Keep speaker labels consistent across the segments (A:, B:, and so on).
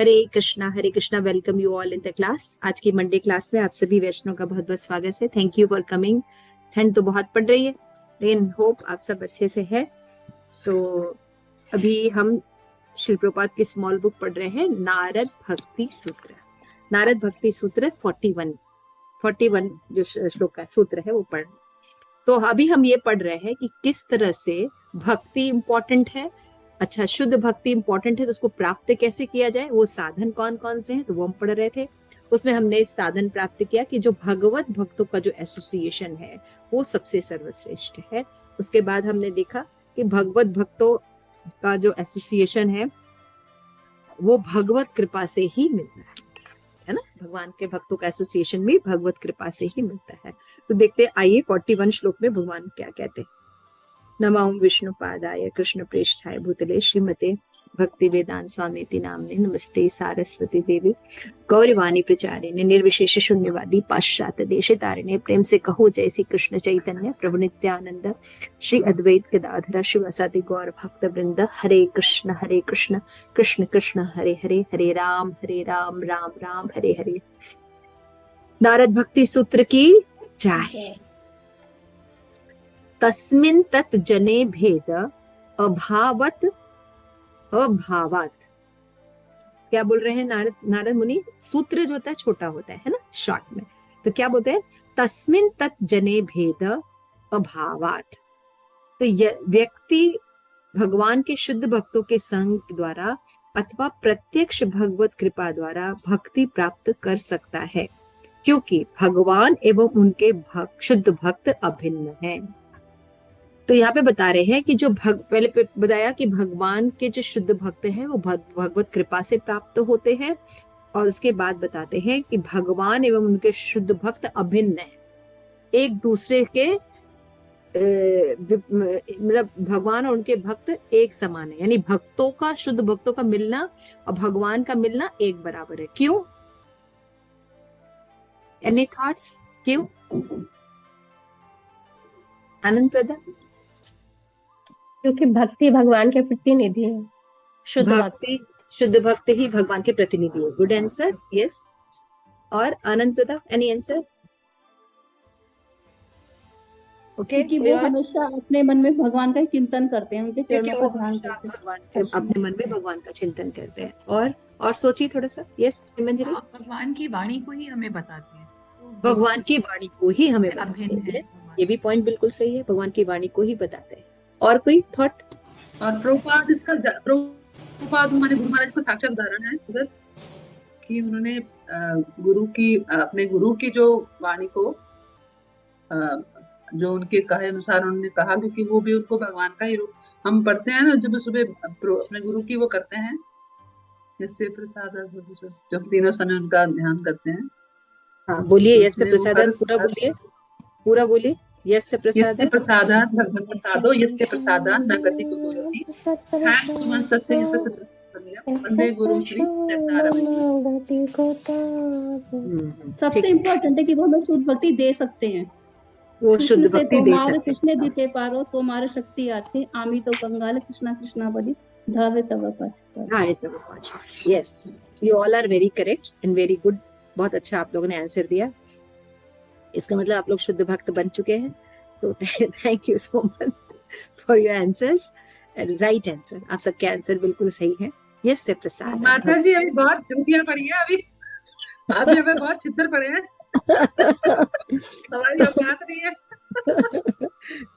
A: Hare Krishna. Welcome you all in the class. आज की Monday class में आप सभी वैष्णव का बहुत बहुत स्वागत है। Thank you for coming. ठंड तो बहुत पड़ रही है, लेकिन होप आप सब अच्छे से है। तो अभी हम शिल प्रपात की स्मॉल बुक पढ़ रहे हैं, नारद भक्ति सूत्र। नारद भक्ति सूत्र 41 जो श्लोक का सूत्र है वो पढ़। तो अभी हम ये पढ़ रहे हैं कि किस तरह से भक्ति इंपॉर्टेंट है। अच्छा, शुद्ध भक्ति इंपॉर्टेंट है तो उसको प्राप्त कैसे किया जाए, वो साधन कौन कौन से हैं, तो वो हम पढ़ रहे थे। उसमें हमने साधन प्राप्त किया कि जो भगवत भक्तों का जो एसोसिएशन है वो सबसे सर्वश्रेष्ठ है। उसके बाद हमने देखा कि भगवत भक्तों का जो एसोसिएशन है वो भगवत कृपा से ही मिलता है ना। भगवान के भक्तों का एसोसिएशन भी भगवत कृपा से ही मिलता है। तो देखते आइए 41 श्लोक में भगवान क्या कहते हैं। नमो विष्णुपादाय कृष्ण प्रेष्ठाय भूतले श्रीमते भक्ति वेदांत स्वामी नामने नमस्ते सारस्वती देवी गौरवाणी प्रचारिणे निर्विशेष शून्यवादी पाश्चात्य देश तारिणे प्रेम से कहो जय श्री कृष्ण चैतन्य प्रभु नित्यानंद श्री अद्वैत गदाधर शिवसादि गौर भक्त वृंद। हरे कृष्ण कृष्ण कृष्ण हरे हरे, हरे राम राम राम हरे हरे। नारद भक्ति सूत्र की जय। तस्मिन् तत् जने भेद अभावत अभावात। क्या बोल रहे हैं नारद मुनि। सूत्र जो होता है छोटा होता है ना, शॉर्ट में। तो क्या बोलते हैं, तस्मिन् तत् जने भेद अभावात। तो व्यक्ति भगवान के शुद्ध भक्तों के संग द्वारा अथवा प्रत्यक्ष भगवत कृपा द्वारा भक्ति प्राप्त कर सकता है, क्योंकि भगवान एवं उनके शुद्ध भक्त अभिन्न हैं। तो यहाँ पे बता रहे हैं कि जो पहले बताया कि भगवान के जो शुद्ध भक्त हैं वो भगवत कृपा से प्राप्त होते हैं, और उसके बाद बताते हैं कि भगवान एवं उनके शुद्ध भक्त अभिन्न हैं, एक दूसरे के मतलब भगवान और उनके भक्त एक समान है। यानी भक्तों का, शुद्ध भक्तों का मिलना और भगवान का मिलना एक बराबर है। क्यों? Any thoughts? क्यों? आनंद प्रदा।
B: क्योंकि भक्ति भगवान के प्रतिनिधि है।
A: शुद्ध भक्ति ही भगवान के प्रतिनिधि है। Good answer, yes. और आनंद प्रताप, एनी आंसर?
C: ओके, क्योंकि वो हमेशा अपने मन में भगवान का ही चिंतन करते हैं, उनके चरणों का ध्यान करते हैं,
A: भगवान के अपने मन में भगवान का चिंतन करते हैं। और सोचिए थोड़ा सा। यस मंजरी।
D: भगवान की वाणी को ही हमें बताते हैं,
A: भगवान की वाणी को ही हमें बताते हैं। यस, ये भी पॉइंट बिल्कुल सही है, भगवान की वाणी को ही बताते हैं। और कोई थॉट?
E: और प्रभुपाद हमारे गुरु महाराज का साक्षात उदाहरण है उधर कि उन्होंने अपने गुरु की जो वाणी को जो उनके कहे अनुसार उन्होंने कहा, क्योंकि वो भी उनको भगवान का ही रूप हम पढ़ते हैं ना, जब सुबह अपने गुरु की वो करते हैं, यस्य प्रसाद, जब तीनों समय उनका ध्यान करते हैं।
A: हाँ बोलिए, यस्य प्रसाद पूरा बोलिए। यस्य प्रसाद
E: भगवत प्रसादो यस्य प्रसादात् न गति कुतोऽपि तस्य वंदे गुरु श्री
C: सबसे इम्पोर्टेंट है कि वो हमें शुद्ध भक्ति दे सकते हैं।
A: वो शुद्ध भक्ति दे सकते हैं।
C: कृष्ण दीते पारो तो मारे शक्ति आछे आमी तो कंगाल कृष्णा कृष्णा बड़ी धावे तब पाछे।
A: Yes, you all are very correct and very good. बहुत अच्छा आप लोगों ने आंसर दिया। इसका मतलब आप लोग शुद्ध भक्त बन चुके हैं। तो thank you so much for your answers. Right answer, आप सबके आंसर बिल्कुल सही है। यस से प्रसाद।
E: माता जी अभी बहुत चुटियां पड़ी है, अभी हमें बहुत चित्तर पड़े हैं। हमारी बात नहीं है।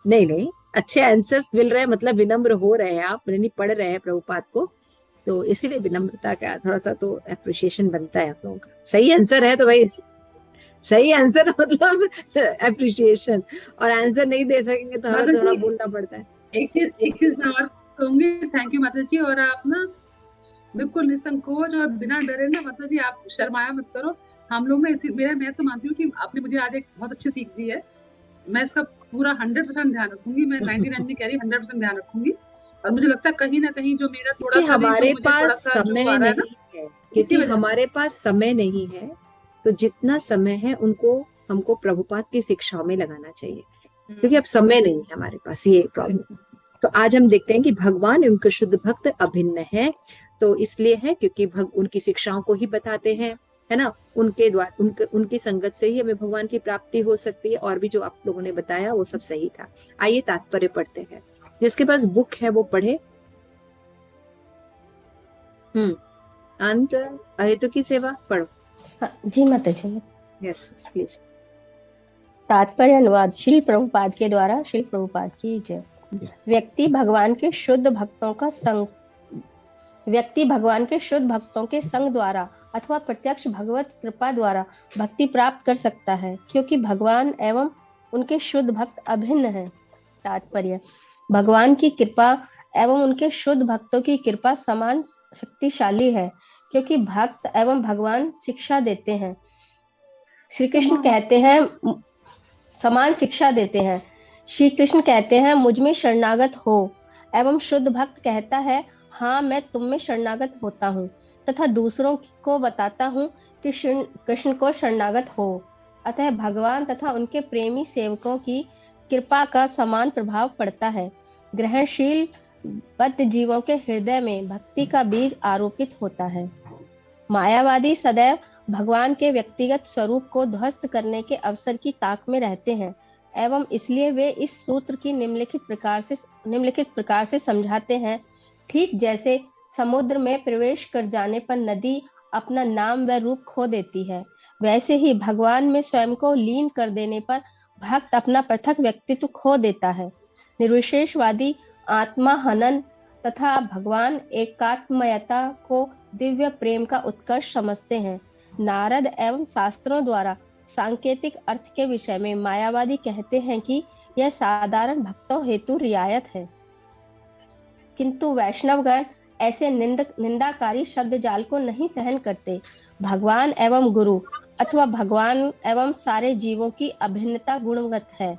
A: नहीं, अच्छे आंसर्स मिल रहे हैं, मतलब विनम्र हो रहे हैं आप, नहीं पढ़ रहे हैं प्रभुपाद को, तो इसीलिए विनम्रता का थोड़ा सा तो एप्रिशिएशन बनता है आप लोगों का। सही आंसर है तो भाई सही आंसर मतलब एप्रिशिएशन, और आंसर नहीं दे सकेंगे तो हमें थोड़ा बोलना पड़ता है।
E: एक चीज मैं और कहूंगी, थैंक यू माता जी। और आप ना बिल्कुल निसंकोच और बिना डरे ना, माता जी आप शर्माया मत करो। हम लोग ना मैं तो मानती हूँ कि आपने मुझे आज एक बहुत अच्छी सीख दी है। मैं इसका पूरा 100% ध्यान रखूंगी। मैं 99 नहीं कह रही, 100% ध्यान रखूंगी। और मुझे लगता है कहीं ना कहीं जो मेरा थोड़ा सा
A: हमारे पास समय नहीं है, क्योंकि हमारे पास समय नहीं है, तो जितना समय है हमको प्रभुपाद की शिक्षाओं में लगाना चाहिए, क्योंकि अब समय नहीं है हमारे पास, ये प्रॉब्लम। तो आज हम देखते हैं कि भगवान उनके शुद्ध भक्त अभिन्न है। तो इसलिए है क्योंकि उनकी शिक्षाओं को ही बताते हैं, है ना, उनके द्वारा उनकी संगत से ही हमें भगवान की प्राप्ति हो सकती है। और भी जो आप लोगों ने बताया वो सब सही था। आइए तात्पर्य पढ़ते हैं, जिसके पास बुक है वो पढ़े। अंत अहेतु की सेवा पढ़ो।
B: हाँ, जी माता जी।
A: Yes please.
B: तात्पर्य अनुवाद श्री प्रभुपाद के द्वारा। श्री प्रभुपाद की जय। व्यक्ति भगवान के शुद्ध भक्तों के संग द्वारा अथवा प्रत्यक्ष भगवत कृपा द्वारा भक्ति प्राप्त कर सकता है, क्योंकि भगवान एवं उनके शुद्ध भक्त अभिन्न हैं। तात्पर्य, भगवान की कृपा एवं उनके शुद्ध भक्तों की कृपा समान शक्तिशाली है, क्योंकि भक्त एवं भगवान शिक्षा देते हैं। श्री कृष्ण कहते हैं, समान शिक्षा देते हैं। श्री कृष्ण कहते हैं, मुझ में शरणागत हो, एवं शुद्ध भक्त कहता है, हाँ मैं तुम में शरणागत होता हूँ, तथा दूसरों को बताता हूँ कि कृष्ण को शरणागत हो। अतः भगवान तथा उनके प्रेमी सेवकों की कृपा का समान प्रभाव पड़ता है। ग्रहणशील बद्ध जीवों के हृदय में भक्ति का बीज आरोपित होता है। मायावादी सदैव भगवान के व्यक्तिगत स्वरूप को ध्वस्त करने के अवसर की ताक में रहते हैं, एवं इसलिए वे इस सूत्र की निम्नलिखित प्रकार से समझाते हैं। ठीक जैसे समुद्र में प्रवेश कर जाने पर नदी अपना नाम व रूप खो देती है, वैसे ही भगवान में स्वयं को लीन कर देने पर भक्त अपना पृथक व्यक्तित्व खो देता है। निर्विशेषवादी आत्मा हनन तथा भगवान एकात्मयता को दिव्य प्रेम का उत्कर्ष समझते हैं। नारद एवं शास्त्रों द्वारा सांकेतिक अर्थ के विषय में मायावादी कहते हैं कि यह साधारण भक्तों हेतु रियायत है, किंतु वैष्णवगण ऐसे निंदाकारी शब्द जाल को नहीं सहन करते। भगवान एवं गुरु अथवा भगवान एवं सारे जीवों की अभिन्नता गुणगत है।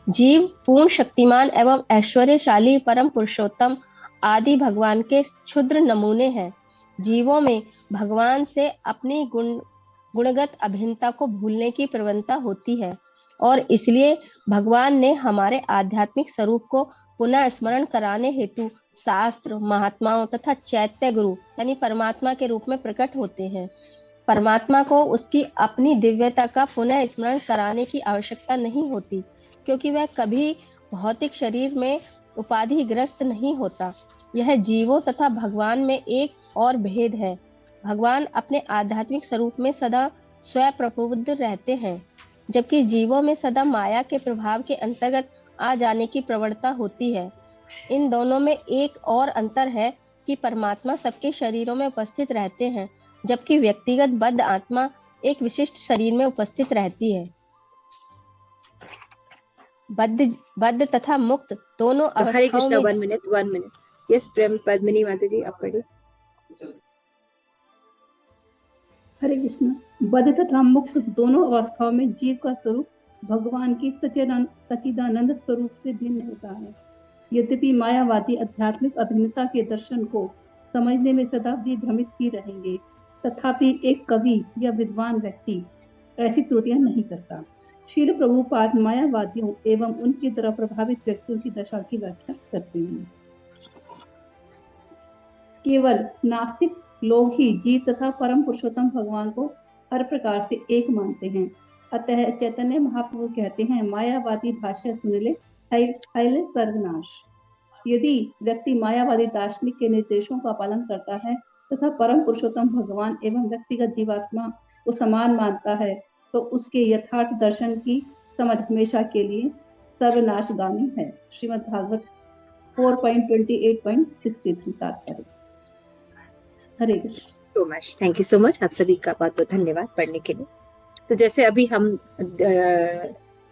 B: जीव पूर्ण शक्तिमान एवं ऐश्वर्यशाली परम पुरुषोत्तम आदि भगवान के क्षुद्र नमूने हैं। जीवों में भगवान से अपनी गुणगत अभिन्नता को भूलने की प्रवणता होती है, और इसलिए भगवान ने हमारे आध्यात्मिक स्वरूप को पुनः स्मरण कराने हेतु शास्त्र, महात्माओं तथा चैत्य गुरु यानी परमात्मा के रूप में प्रकट होते हैं। परमात्मा को उसकी अपनी दिव्यता का पुनः स्मरण कराने की आवश्यकता नहीं होती, क्योंकि वह कभी भौतिक शरीर में उपाधिग्रस्त नहीं होता। यह जीवों तथा भगवान में एक और भेद है। भगवान अपने आध्यात्मिक स्वरूप में सदा स्वयं प्रबुद्ध रहते हैं, जबकि जीवों में सदा माया के प्रभाव के अंतर्गत आ जाने की प्रवणता होती है। इन दोनों में एक और अंतर है कि परमात्मा सबके शरीरों में उपस्थित रहते हैं, जबकि व्यक्तिगत बद्ध आत्मा एक विशिष्ट शरीर में उपस्थित रहती है। बद्ध तथा मुक्त दोनों अवस्थाओं में। 1 मिनट। यस प्रेम पद्मिनी माता जी आप पढ़िए।
C: हरे कृष्ण। बद्ध तथा मुक्त दोनों अवस्थाओं में जीव का स्वरूप भगवान की सच्चिदानंद स्वरूप से भिन्न होता है। यद्यपि मायावादी आध्यात्मिक अभिन्नता के दर्शन को समझने में सदा भ्रमित ही रहेंगे, तथापि एक कवि या विद्वान व्यक्ति ऐसी त्रुटियां नहीं करता। श्रील प्रभुपाद मायावादियों एवं उनकी तरह प्रभावित व्यक्तियों की दशा की व्याख्या करते हैं। केवल नास्तिक लोग ही जीव तथा परम पुरुषोत्तम भगवान को हर प्रकार से एक मानते हैं। अतः चैतन्य महाप्रभु कहते हैं, मायावादी भाष्य सुन ले हैले सर्वनाश। यदि व्यक्ति मायावादी दार्शनिक के निर्देशों का पालन करता है तथा परम पुरुषोत्तम भगवान एवं व्यक्तिगत जीवात्मा को समान मानता है, तो उसके यथार्थ दर्शन की समझ हमेशा के लिए सर्वनाशगामी है। श्रीमद् भागवत 4.28.63 तात्पर्य। Hare Krishna.
A: Thank you so much. आप सभी का बहुत बहुत धन्यवाद पढ़ने के लिए। तो जैसे अभी हम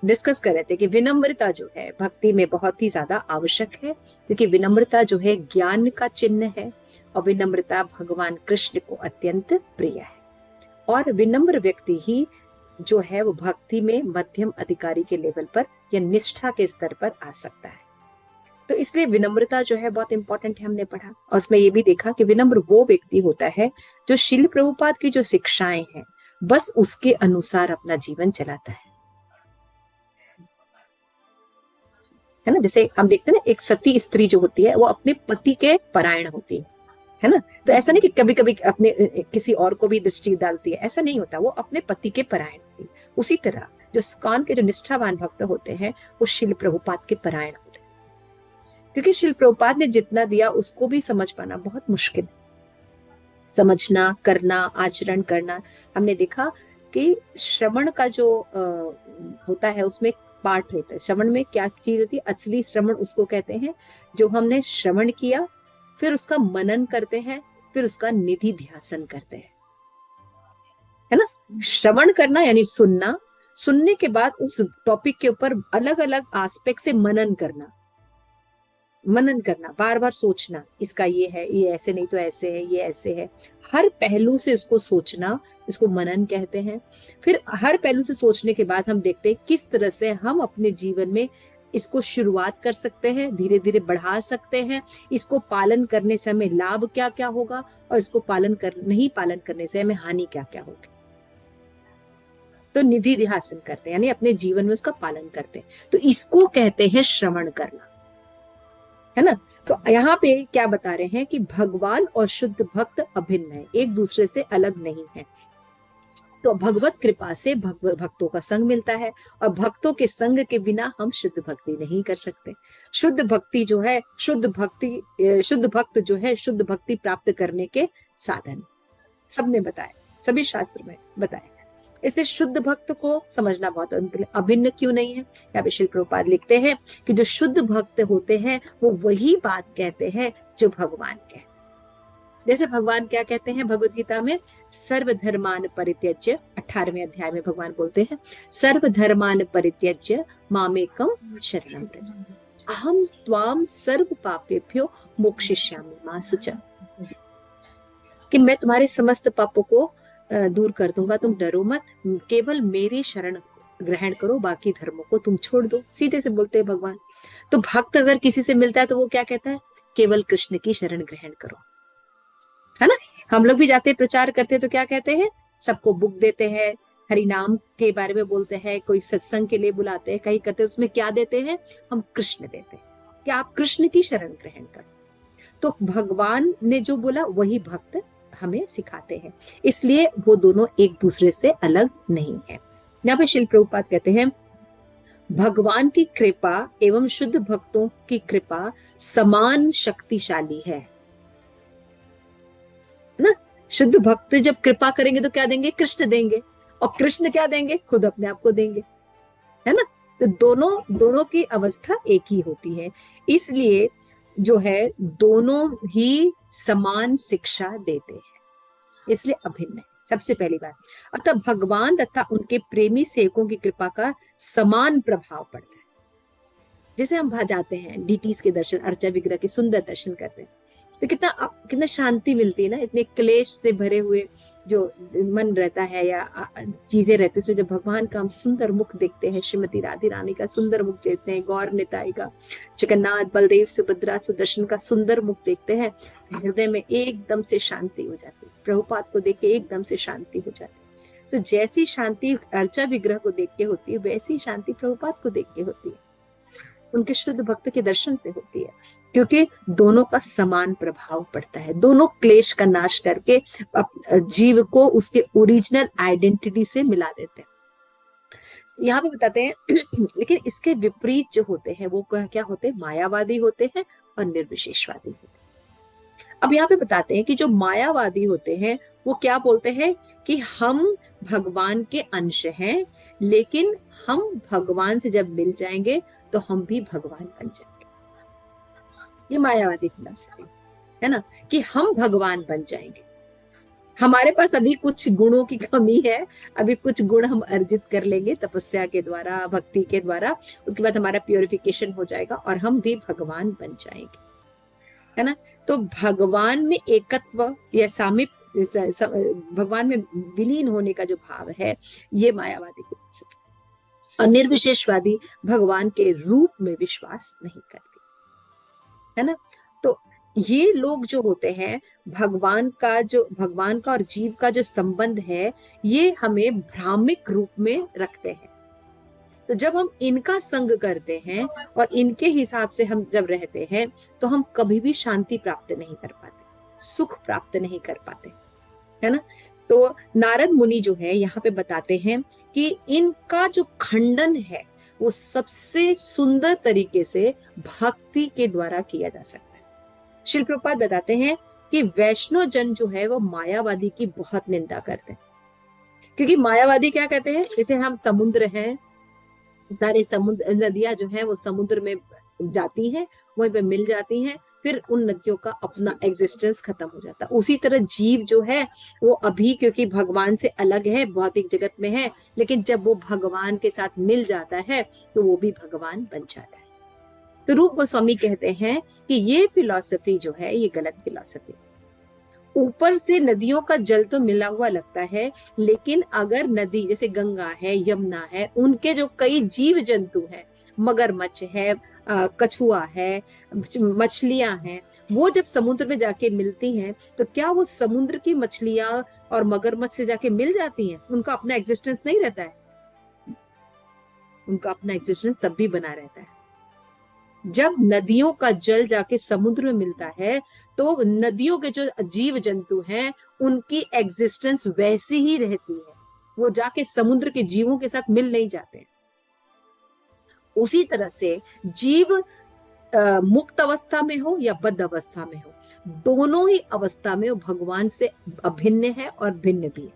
A: डिस्कस कर रहे थे कि विनम्रता जो है भक्ति में बहुत ही ज्यादा आवश्यक है, क्योंकि विनम्रता जो है ज्ञान का चिन्ह है, और विनम्रता भगवान कृष्ण को अत्यंत प्रिय है। और विनम्र व्यक्ति ही जो है वो भक्ति में मध्यम अधिकारी के लेवल पर या निष्ठा के स्तर पर आ सकता है। तो इसलिए विनम्रता जो है बहुत इंपॉर्टेंट है, हमने पढ़ा। और उसमें ये भी देखा कि विनम्र वो व्यक्ति होता है जो श्रील प्रभुपाद की जो शिक्षाएं हैं बस उसके अनुसार अपना जीवन चलाता है ना। जैसे हम देखते हैं ना, एक सती स्त्री जो होती है वो अपने पति के परायण होती है, है ना। तो ऐसा नहीं कि कभी कभी अपने किसी और को भी दृष्टि डालती है, ऐसा नहीं होता, वो अपने पति के परायण होती है। उसी तरह जो इस्कॉन के जो निष्ठावान भक्त होते हैं वो शिल प्रभुपाद के परायण होते हैं, क्योंकि शिल प्रभुपाद ने जितना दिया उसको भी समझ पाना बहुत मुश्किल है। समझना, करना, आचरण करना। हमने देखा कि श्रवण का जो होता है उसमें पार्ट होता है। श्रवण में क्या चीज होती है? असली श्रवण उसको कहते हैं जो हमने श्रवण किया, फिर उसका मनन करते हैं, फिर उसका निधि ध्यासन करते हैं, है ना। श्रवण करना यानी सुनना, सुनने के बाद उस टॉपिक के ऊपर अलग अलग एस्पेक्ट से मनन करना, मनन करना, बार बार सोचना, इसका ये है, ये ऐसे नहीं तो ऐसे है, ये ऐसे है, हर पहलू से इसको सोचना, इसको मनन कहते हैं। फिर हर पहलू से सोचने के बाद हम देखते हैं किस तरह से हम अपने जीवन में इसको शुरुआत कर सकते हैं, धीरे धीरे बढ़ा सकते हैं, इसको पालन करने से हमें लाभ क्या क्या होगा और इसको नहीं पालन करने से हमें हानि क्या क्या होगी। तो निधि ध्यासन करते हैं यानी अपने जीवन में उसका पालन करते हैं, तो इसको कहते हैं श्रवण करना, है ना। तो यहाँ पे क्या बता रहे हैं कि भगवान और शुद्ध भक्त अभिन्न है, एक दूसरे से अलग नहीं है। तो भगवत कृपा से भक्तों का संग मिलता है और भक्तों के संग के बिना हम शुद्ध भक्ति नहीं कर सकते। शुद्ध भक्ति जो है, शुद्ध भक्त जो है शुद्ध भक्ति प्राप्त करने के साधन सबने बताए, सभी शास्त्र में बताए। इसे शुद्ध भक्त को समझना बहुत अभिन्न क्यों नहीं है। यहाँ पे श्रील प्रभुपाद लिखते हैं कि जो शुद्ध भक्त होते हैं वो वही बात कहते हैं जो भगवान कहते हैं। जैसे भगवान क्या कहते हैं भगवत गीता में, सर्वधर्मान परित्यज्य, 18वें अध्याय में भगवान बोलते हैं, सर्वधर्मान परित्यज्य मामेकम शरणं व्रज, अहम त्वाम सर्व पापेभ्यो मोक्षयिष्यामि मा शुचः, कि मैं तुम्हारे समस्त पापों को दूर कर दूंगा, तुम डरो मत, केवल मेरी शरण ग्रहण करो, बाकी धर्मों को तुम छोड़ दो। सीधे से बोलते हैं भगवान। तो भक्त अगर किसी से मिलता है तो वो क्या कहता है? केवल कृष्ण की शरण ग्रहण करो, है ना। हम लोग भी जाते प्रचार करते हैं तो क्या कहते हैं? सबको बुक देते हैं, हरि नाम के बारे में बोलते हैं, कोई सत्संग के लिए बुलाते हैं, कहीं करते हैं, उसमें क्या देते हैं? हम कृष्ण देते हैं कि आप कृष्ण की शरण ग्रहण करो। तो भगवान ने जो बोला वही भक्त हमें सिखाते हैं, इसलिए वो दोनों एक दूसरे से अलग नहीं है। यहाँ पे श्रील प्रभुपाद कहते हैं भगवान की कृपा एवं शुद्ध भक्तों की कृपा समान शक्तिशाली है ना। शुद्ध भक्त जब कृपा करेंगे तो क्या देंगे? कृष्ण देंगे, और कृष्ण क्या देंगे? खुद अपने आप को देंगे, है ना। तो दोनों की अवस्था एक ही होती है, इसलिए जो है दोनों ही समान शिक्षा देते हैं, इसलिए अभिन्न है। सबसे पहली बात, अतः भगवान तथा उनके प्रेमी सेवकों की कृपा का समान प्रभाव पड़ता है। जैसे हम वहां जाते हैं डीटीज के दर्शन, अर्चा विग्रह के सुंदर दर्शन करते हैं तो कितना शांति मिलती है ना। इतने क्लेश से भरे हुए जो मन रहता है या चीजें रहती है, उसमें जब भगवान का हम सुंदर मुख देखते हैं, श्रीमती राधे रानी का सुंदर मुख देखते हैं, गौर निताई का, जगन्नाथ बलदेव सुभद्रा सुदर्शन का सुंदर मुख देखते हैं, हृदय में एकदम से शांति हो जाती है। प्रभुपाद को देख के एकदम से शांति हो जाती है। तो जैसी शांति अर्चा विग्रह को देख के होती है, वैसी शांति प्रभुपाद को देख के होती है, उनके शुद्ध भक्त के दर्शन से होती है, क्योंकि दोनों का समान प्रभाव पड़ता है। दोनों क्लेश का नाश करके जीव को उसके ओरिजिनल आइडेंटिटी से मिला देते हैं। यहाँ पे बताते हैं लेकिन इसके विपरीत जो होते हैं वो क्या होते हैं? मायावादी होते हैं और निर्विशेषवादी होते हैं। अब यहाँ पे बताते हैं कि जो मायावादी होते हैं वो क्या बोलते हैं कि हम भगवान के अंश हैं, लेकिन हम भगवान से जब मिल जाएंगे तो हम भी भगवान बन जाएंगे। ये मायावादी फिलॉसफी है ना, कि हम भगवान बन जाएंगे। हमारे पास अभी कुछ गुणों की कमी है, अभी कुछ गुण हम अर्जित कर लेंगे तपस्या के द्वारा, भक्ति के द्वारा, उसके बाद हमारा प्योरिफिकेशन हो जाएगा और हम भी भगवान बन जाएंगे, है ना। तो भगवान में एकत्व या सामीप्य, भगवान में विलीन होने का जो भाव है, ये मायावादी को। और निर्विशेषवादी भगवान के रूप में विश्वास नहीं करते, है ना। तो ये लोग जो होते हैं, भगवान का और जीव का जो संबंध है, ये हमें भ्रामिक रूप में रखते हैं। तो जब हम इनका संग करते हैं और इनके हिसाब से हम जब रहते हैं तो हम कभी भी शांति प्राप्त नहीं कर पाते। सुख प्राप्त नहीं कर पाते, है ना। तो नारद मुनि जो है यहाँ पे बताते हैं कि इनका जो खंडन है वो सबसे सुंदर तरीके से भक्ति के द्वारा किया जा सकता है। श्रील प्रभुपाद बताते हैं कि वैष्णव जन जो है वो मायावादी की बहुत निंदा करते हैं, क्योंकि मायावादी क्या कहते हैं, जैसे हम समुद्र हैं, सारे समुद्र नदियां जो है वो समुद्र में जाती हैं, वहीं पे मिल जाती हैं, फिर उन नदियों का अपना एग्जिस्टेंस खत्म हो जाता है। उसी तरह जीव जो है वो अभी क्योंकि भगवान से अलग है, भौतिक जगत में है, लेकिन जब वो भगवान के साथ मिल जाता है तो वो भी भगवान बन जाता है। तो रूप गोस्वामी कहते हैं कि ये फिलॉसफी जो है ये गलत फिलॉसफी। ऊपर से नदियों का जल तो मिला हुआ लगता है, लेकिन अगर नदी जैसे गंगा है, यमुना है, उनके जो कई जीव जंतु हैं, मगरमच्छ है, कछुआ है, मछलियां हैं, वो जब समुद्र में जाके मिलती हैं तो क्या वो समुद्र की मछलियां और मगरमच्छ से जाके मिल जाती हैं? उनका अपना एग्जिस्टेंस नहीं रहता है, उनका अपना एग्जिस्टेंस तब भी बना रहता है जब नदियों का जल जाके समुद्र में मिलता है। तो नदियों के जो जीव जंतु हैं उनकी एग्जिस्टेंस वैसी ही रहती है, वो जाके समुद्र के जीवों के साथ मिल नहीं जाते। उसी तरह से जीव मुक्त अवस्था में हो या बद्ध अवस्था में हो, दोनों ही अवस्था में वो भगवान से अभिन्न है और भिन्न भी है।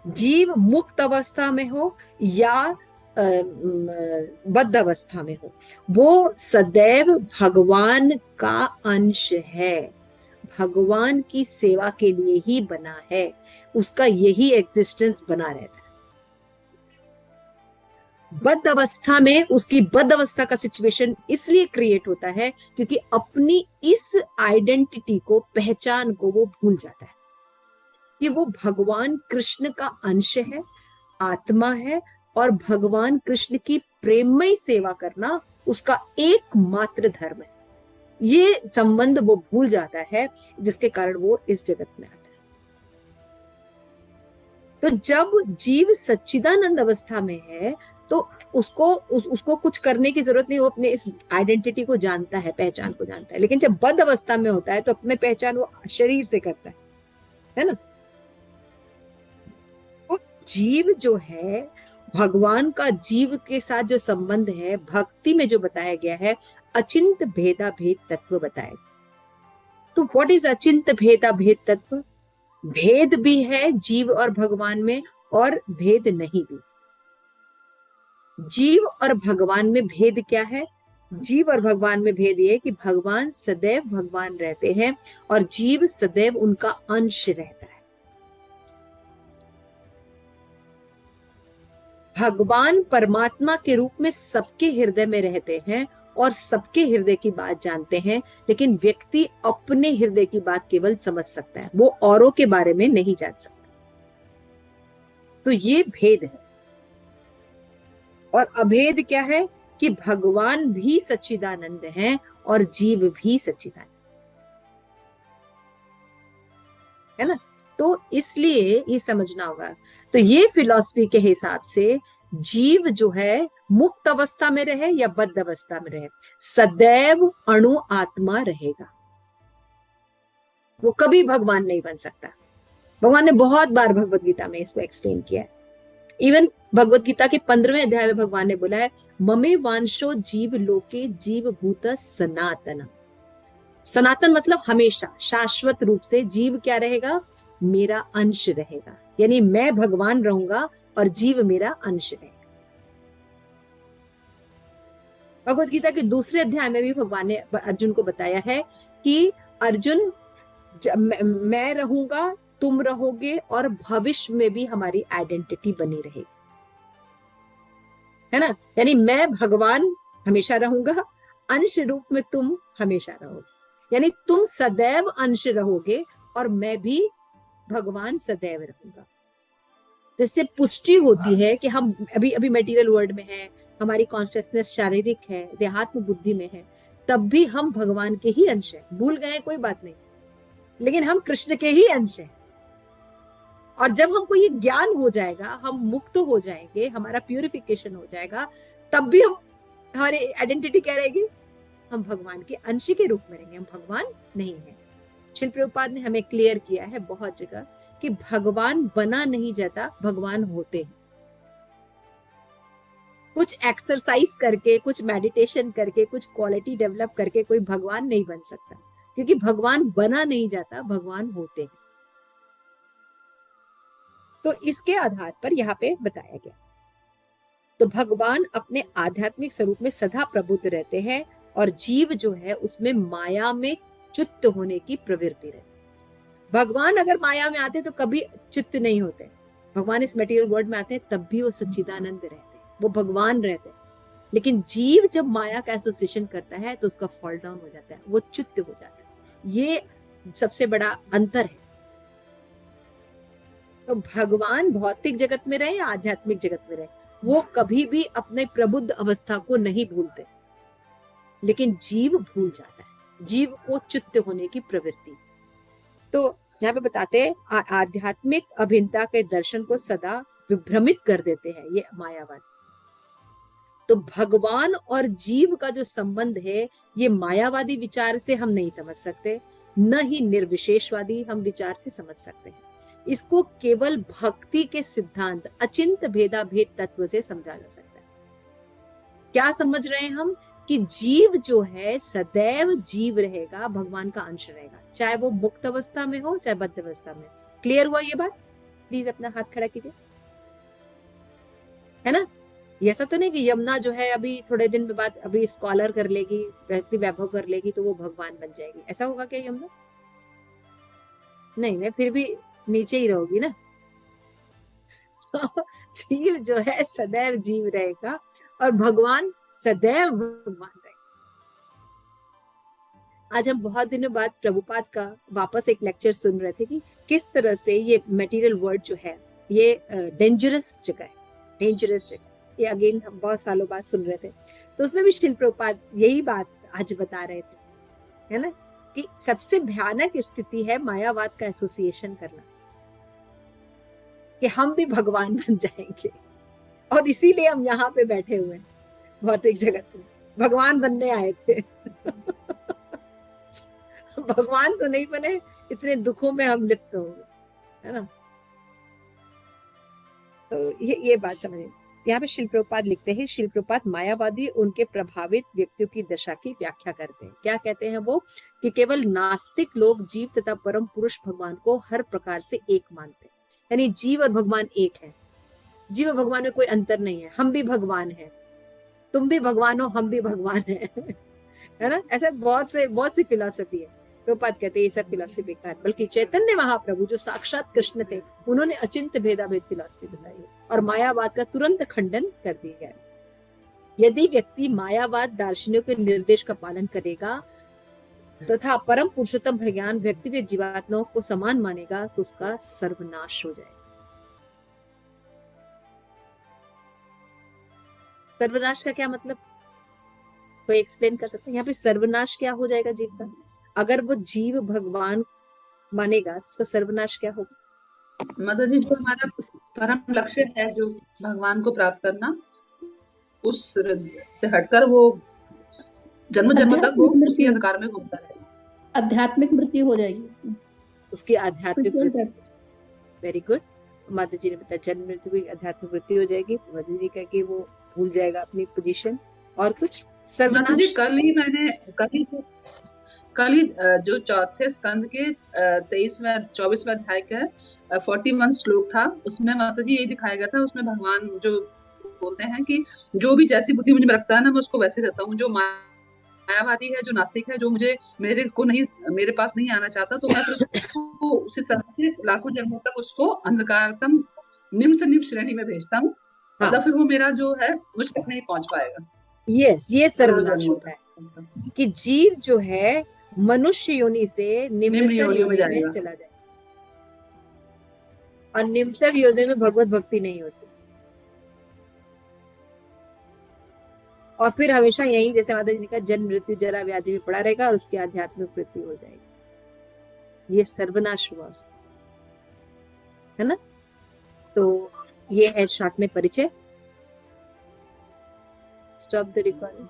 A: जीव मुक्त अवस्था में हो या बद्ध अवस्था में हो, वो सदैव भगवान का अंश है, भगवान की सेवा के लिए ही बना है, उसका यही एग्जिस्टेंस बना रहता है। बद्ध अवस्था में उसकी बद्ध अवस्था का सिचुएशन इसलिए क्रिएट होता है क्योंकि अपनी इस आइडेंटिटी को, पहचान को वो भूल जाता है कि वो भगवान कृष्ण का अंश है, आत्मा है, और भगवान कृष्ण की प्रेममय सेवा करना उसका एकमात्र धर्म है। ये संबंध वो भूल जाता है, जिसके कारण वो इस जगत में आता है। तो जब जीव सच्चिदानंद अवस्था में है तो उसको कुछ करने की जरूरत नहीं, वो अपने इस आइडेंटिटी को जानता है, पहचान को जानता है। लेकिन जब बद्ध अवस्था में होता है तो अपने पहचान वो शरीर से करता है ना। तो जीव जो है, भगवान का जीव के साथ जो संबंध है, भक्ति में जो बताया गया है, अचिंत भेदा भेद तत्व बताया। तो व्हाट इज अचिंत भेदा भेद तत्व? भेद भी है जीव और भगवान में और भेद नहीं भी। जीव और भगवान में भेद क्या है? जीव और भगवान में भेद ये कि भगवान सदैव भगवान रहते हैं और जीव सदैव उनका अंश रहता है। भगवान परमात्मा के रूप में सबके हृदय में रहते हैं और सबके हृदय की बात जानते हैं, लेकिन व्यक्ति अपने हृदय की बात केवल समझ सकता है, वो औरों के बारे में नहीं जान सकता। तो ये भेद है। और अभेद क्या है कि भगवान भी सच्चिदानंद हैं और जीव भी सच्चिदानंद, है ना। तो इसलिए ये समझना होगा। तो ये फिलॉसफी के हिसाब से जीव जो है मुक्त अवस्था में रहे या बद्ध अवस्था में रहे, सदैव अणु आत्मा रहेगा, वो कभी भगवान नहीं बन सकता। भगवान ने बहुत बार भगवत गीता में इसको एक्सप्लेन किया है। इवन भगवत गीता के 15वें अध्याय में भगवान ने बोला है, ममे वांशो जीव लोके जीव भूत सनातन। सनातन मतलब हमेशा, शाश्वत रूप से जीव क्या रहेगा? मेरा अंश रहेगा, यानी मैं भगवान रहूंगा और जीव मेरा अंश रहेगा। भगवत गीता के दूसरे अध्याय में भी भगवान ने अर्जुन को बताया है कि अर्जुन, मैं रहूंगा, तुम रहोगे और भविष्य में भी हमारी आइडेंटिटी बनी रहेगी, है ना। यानी मैं भगवान हमेशा रहूंगा, अंश रूप में तुम हमेशा रहोगे, यानी तुम सदैव अंश रहोगे और मैं भी भगवान सदैव रहूंगा। तो इससे पुष्टि होती है कि हम अभी मटेरियल वर्ल्ड में है, हमारी कॉन्शियसनेस शारीरिक है, देहात्म बुद्धि में है, तब भी हम भगवान के ही अंश हैं। भूल गए कोई बात नहीं, लेकिन हम कृष्ण के ही अंश हैं। और जब हमको ये ज्ञान हो जाएगा, हम मुक्त हो जाएंगे, हमारा प्यूरिफिकेशन हो जाएगा, तब भी हम, हमारी आइडेंटिटी क्या रहेगी? हम भगवान के अंश के रूप में रहेंगे, हम भगवान नहीं है। शिल प्रभुपाद ने हमें क्लियर किया है बहुत जगह कि भगवान बना नहीं जाता, भगवान होते हैं। कुछ एक्सरसाइज करके, कुछ मेडिटेशन करके, कुछ क्वालिटी डेवलप करके कोई भगवान नहीं बन सकता, क्योंकि भगवान बना नहीं जाता, भगवान होते हैं। तो इसके आधार पर यहाँ पे बताया गया। तो भगवान अपने आध्यात्मिक स्वरूप में सदा प्रबुद्ध रहते हैं और जीव जो है उसमें माया में चित्त होने की प्रवृत्ति रहती है। भगवान अगर माया में आते तो कभी चित्त नहीं होते। भगवान इस मटेरियल वर्ल्ड में आते हैं तब भी वो सच्चिदानंद रहते हैं, वो भगवान रहते हैं। लेकिन जीव जब माया का एसोसिएशन करता है तो उसका फॉल डाउन हो जाता है, वो चित्त हो जाता है। ये सबसे बड़ा अंतर है। तो भगवान भौतिक जगत में रहे या आध्यात्मिक जगत में रहे, वो कभी भी अपने प्रबुद्ध अवस्था को नहीं भूलते, लेकिन जीव भूल जाता है, जीव को चित्त होने की प्रवृत्ति। तो यहाँ पे बताते हैं आध्यात्मिक अभिन्नता के दर्शन को सदा विभ्रमित कर देते हैं ये मायावादी। तो भगवान और जीव का जो संबंध है ये मायावादी विचार से हम नहीं समझ सकते, न ही निर्विशेषवादी हम विचार से समझ सकते हैं। इसको केवल भक्ति के सिद्धांत अचिंत भेदा भेद तत्व से समझा जा सकता है। क्या समझ रहे हैं हम कि जीव जो है सदैव जीव रहेगा, भगवान का अंश रहेगा, चाहे वो मुक्त अवस्था में हो चाहे बद्ध अवस्था में। क्लियर हुआ ये बात? प्लीज अपना हाथ खड़ा कीजिए, है ना? ऐसा तो नहीं कि यमुना जो है अभी थोड़े दिन के बाद अभी स्कॉलर कर लेगी, व्यक्ति वैभव कर लेगी तो वो भगवान बन जाएगी, ऐसा होगा क्या यमुना? नहीं, फिर भी नीचे ही रहोगी ना। तो जीव जो है सदैव जीव रहेगा और भगवान सदैव भगवान रहेगा। आज हम बहुत दिनों बाद प्रभुपाद का वापस एक लेक्चर सुन रहे थे कि किस तरह से ये मटेरियल वर्ल्ड जो है ये डेंजरस जगह है, डेंजरस जगह। ये अगेन हम बहुत सालों बाद सुन रहे थे, तो उसमें भी शिल प्रभुपाद यही बात आज बता रहे थे, है ना, कि सबसे भयानक स्थिति है मायावाद का एसोसिएशन करना, कि हम भी भगवान बन जाएंगे। और इसीलिए हम यहाँ पे बैठे हुए हैं भौतिक जगत में, भगवान बनने आए थे। भगवान तो नहीं बने, इतने दुखों में हम लिप्त हो गए, है ना। तो ये बात समझिए। यहाँ पे शिल प्रभुपाद लिखते हैं, शिल प्रभुपाद मायावादी उनके प्रभावित व्यक्तियों की दशा की व्याख्या करते हैं। क्या कहते हैं वो? कि केवल नास्तिक लोग जीव तथा परम पुरुष भगवान को हर प्रकार से एक मानते हैं, यानी जीव और भगवान एक है, जीव और भगवान में कोई अंतर नहीं है। हम भी भगवान हैं, तुम भी भगवान हो, हम भी भगवान हैं, है ना। ऐसा बहुत सी फिलॉसफी है। प्रभुपाद कहते हैं ये सब फिलॉसफी बेकार, बल्कि चैतन्य महाप्रभु जो साक्षात कृष्ण थे उन्होंने अचिंत भेदाभेद फिलॉसफी बताई है और मायावाद का तुरंत खंडन कर दिया है। यदि व्यक्ति मायावाद दार्शनिकों के निर्देश का पालन करेगा तथा परम पुरुषोत्तम भगवान व्यक्ति व जीवात्माओं को समान मानेगा तो उसका सर्वनाश हो जाएगा। सर्वनाश का क्या मतलब, कोई एक्सप्लेन कर सकते हैं? यहाँ पे सर्वनाश क्या हो जाएगा जीव का? अगर वो जीव भगवान मानेगा तो उसका सर्वनाश क्या होगा?
E: मदर जी, जो हमारा परम लक्ष्य है जो भगवान को प्राप्त करना, उस से हटकर वो जन्म जन्म तक वो उसी अंधकार में घूमता रहेगा।
C: आध्यात्मिक मृत्यु हो जाएगी इसमें,
A: उसकी आध्यात्मिक मृत्यु। Very good. माता जी ने बताया जन्म मृत्यु की आध्यात्मिक मृत्यु हो जाएगी। माता जी कह के वो भूल जाएगा अपनी पोजीशन। और कुछ सर्वनाश?
E: कल ही जो चौथे स्कंद के 24वें अध्याय का 41 श्लोक था, उसमें माता जी यही दिखाया गया था। उसमें भगवान जो बोलते हैं कि जो भी जैसी बुद्धि मुझे रखता है ना, मैं उसको वैसे रहता हूँ। जो मायावादी है, जो नास्तिक है, जो मेरे पास नहीं आना चाहता, तो मैं उसको उसी तरह से लाखों जन्मों तक उसको अंधकारतम निम्न से निम्न श्रेणी में भेजता हूँ। मतलब फिर वो मेरा जो है मुझ तक नहीं पहुंच पाएगा।
A: यस, ये सर्वनाश होता है कि जीव जो है मनुष्य योनि से निम्नतर योनि में चला जाए, और निम्नतर योनि में भगवत भक्ति नहीं होती, और फिर हमेशा यही, जैसे माता जी ने कहा, जन्म मृत्यु जरा व्याधि में पड़ा रहेगा और उसकी आध्यात्मिक मृत्यु हो जाएगी। ये सर्वनाश हुआ उसका, है ना। तो ये है शॉर्ट में परिचय। Stop the recording.